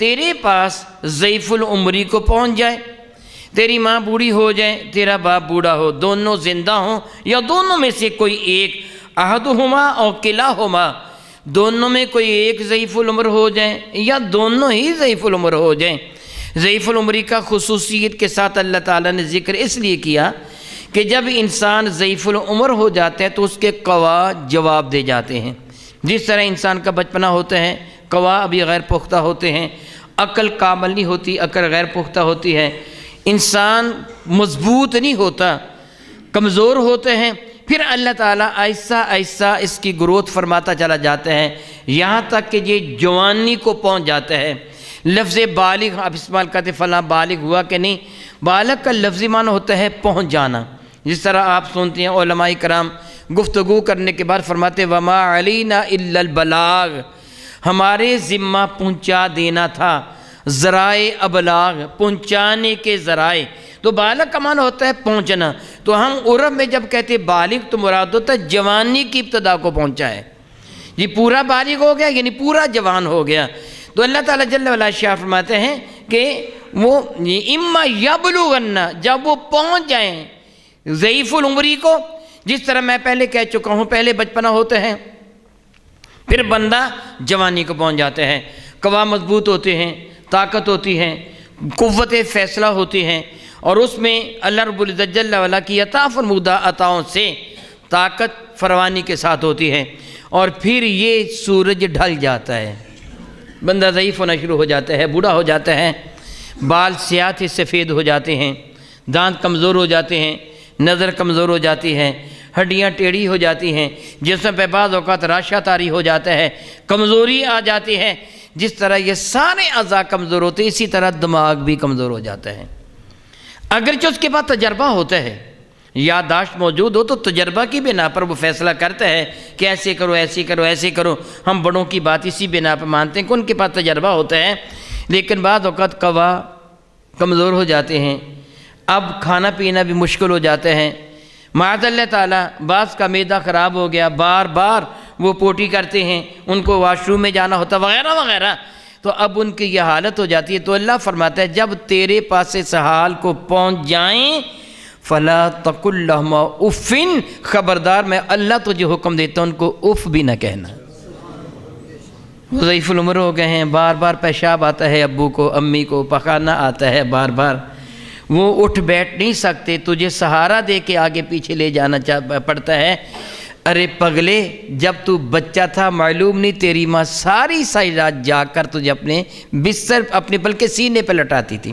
تیرے پاس ضعیف العمری کو پہنچ جائے، تیری ماں بوڑھی ہو جائے، تیرا باپ بوڑھا ہو، دونوں زندہ ہوں یا دونوں میں سے کوئی ایک، احدہما او کلاہما، دونوں میں کوئی ایک ضعیف العمر ہو جائے یا دونوں ہی ضعیف العمر ہو جائیں۔ ضعیف العمری کا خصوصیت کے ساتھ اللہ تعالیٰ نے ذکر اس لیے کیا کہ جب انسان ضعیف العمر ہو جاتا ہے تو اس کے قوا جواب دے جاتے ہیں۔ جس طرح انسان کا بچپنا ہوتا ہے، قوا ابھی غیر پختہ ہوتے ہیں، عقل کامل نہیں ہوتی، عقل غیر پختہ ہوتی ہے، انسان مضبوط نہیں ہوتا، کمزور ہوتے ہیں، پھر اللہ تعالیٰ آہستہ آہستہ اس کی گروتھ فرماتا چلا جاتا ہے یہاں تک کہ یہ جوانی کو پہنچ جاتا ہے۔ لفظ بالغ آپ استعمال کرتے فلاں بالغ ہوا کہ نہیں، بالغ کا لفظی معنی ہوتا ہے پہنچ جانا۔ جس طرح آپ سنتے ہیں علماء کرام گفتگو کرنے کے بعد فرماتے وما علینا الا البلاغ، ہمارے ذمہ پہنچا دینا تھا، ذرائع ابلاغ پہنچانے کے ذرائع۔ تو بالغ کا معنی ہوتا ہے پہنچنا، تو ہم عرب میں جب کہتے بالغ تو مراد ہوتا ہے جوانی کی ابتدا کو پہنچا ہے، یہ پورا بالغ ہو گیا یعنی پورا جوان ہو گیا۔ تو اللہ تعالیٰ جل وعلا شاہ فرماتے ہیں کہ وہ اما یبلغن، جب وہ پہنچ جائیں ضعیف العمری کو، جس طرح میں پہلے کہہ چکا ہوں پہلے بچپنا ہوتے ہیں، پھر بندہ جوانی کو پہنچ جاتے ہیں، قوا مضبوط ہوتے ہیں، طاقت ہوتی ہے، قوت فیصلہ ہوتی ہیں، اور اس میں اللہ رب العزت جل وعلا کی عطا فرمودہ عطاؤں سے طاقت فراوانی کے ساتھ ہوتی ہے، اور پھر یہ سورج ڈھل جاتا ہے، بندہ ضعیف ہونا شروع ہو جاتا ہے، بوڑھا ہو جاتا ہے، بال سیاہ سے سفید ہو جاتے ہیں، دانت کمزور ہو جاتے ہیں، نظر کمزور ہو جاتی ہے، ہڈیاں ٹیڑھی ہو جاتی ہیں، جسم پہ بعض اوقات راشہ طاری ہو جاتا ہے، کمزوری آ جاتی ہے۔ جس طرح یہ سارے اعضاء کمزور ہوتے ہیں اسی طرح دماغ بھی کمزور ہو جاتا ہے۔ اگرچہ اس کے بعد تجربہ ہوتا ہے، یادداشت موجود ہو تو تجربہ کی بنا پر وہ فیصلہ کرتا ہے کہ ایسے کرو ایسے کرو ایسے کرو، ہم بڑوں کی بات اسی بنا پر مانتے ہیں کہ ان کے پاس تجربہ ہوتا ہے، لیکن بعض اوقات قوا کمزور ہو جاتے ہیں، اب کھانا پینا بھی مشکل ہو جاتا ہے، معاذ اللہ تعالیٰ بعض کا معدہ خراب ہو گیا، بار بار وہ پوٹی کرتے ہیں، ان کو واش روم میں جانا ہوتا وغیرہ وغیرہ، تو اب ان کی یہ حالت ہو جاتی ہے۔ تو اللہ فرماتا ہے جب تیرے پاس اس حال کو پہنچ جائیں فلا تقل لہما اف، خبردار میں اللہ تجھے حکم دیتا ہوں ان کو اف بھی نہ کہنا۔ وہ ضعیف العمر ہو گئے ہیں، بار بار پیشاب آتا ہے ابو کو امی کو، پخانہ آتا ہے بار بار، وہ اٹھ بیٹھ نہیں سکتے، تجھے سہارا دے کے آگے پیچھے لے جانا پڑتا ہے۔ ارے پگلے، جب تو بچہ تھا معلوم نہیں تیری ماں ساری رات جاگ کر تجھے اپنے بستر اپنے بلکہ سینے پہ لٹاتی تھی،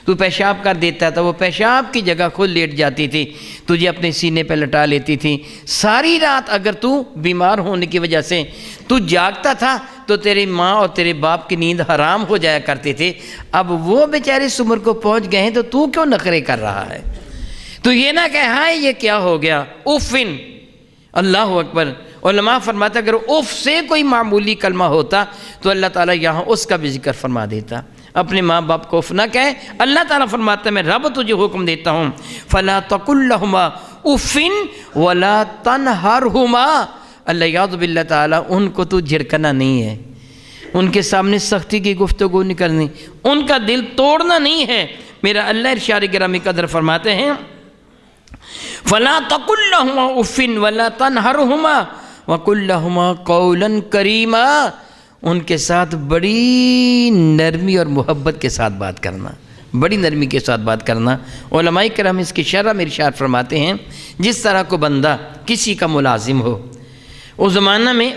تو پیشاب کر دیتا تھا، وہ پیشاب کی جگہ خود لیٹ جاتی تھی، تجھے اپنے سینے پہ لٹا لیتی تھی۔ ساری رات اگر تو بیمار ہونے کی وجہ سے تو جاگتا تھا تو تیری ماں اور تیرے باپ کی نیند حرام ہو جایا کرتی تھی۔ اب وہ بیچارے اس عمر کو پہنچ گئے ہیں تو کیوں نخرے کر رہا ہے؟ تو یہ نہ کہ ہاں یہ کیا ہو گیا، اوفن، اللہ اکبر۔ علماء فرماتا اگر اوف سے کوئی معمولی کلمہ ہوتا تو اللہ تعالیٰ یہاں اس کا بھی ذکر فرما دیتا۔ اپنے ماں باپ کو اف نہ کہے، اللہ تعالیٰ فرماتا ہے میں رب تجھے حکم دیتا ہوں فلا تقل لہما اف ولا تنہرہما، اللہ یعوذ باللہ تعالیٰ ان کو تو جھڑکنا نہیں ہے، ان کے سامنے سختی کی گفتگو نہیں کرنی، ان کا دل توڑنا نہیں ہے۔ میرا اللہ ارشاد گرامی قدر فرماتے ہیں فلا تقل لہما اف ولا تنہرہما وقل لہما قولا کریما، ان کے ساتھ بڑی نرمی اور محبت کے ساتھ بات کرنا، بڑی نرمی کے ساتھ بات کرنا۔ علماء کرام اس کی شرح میں ارشاد فرماتے ہیں جس طرح کو بندہ کسی کا ملازم ہو، اس زمانہ میں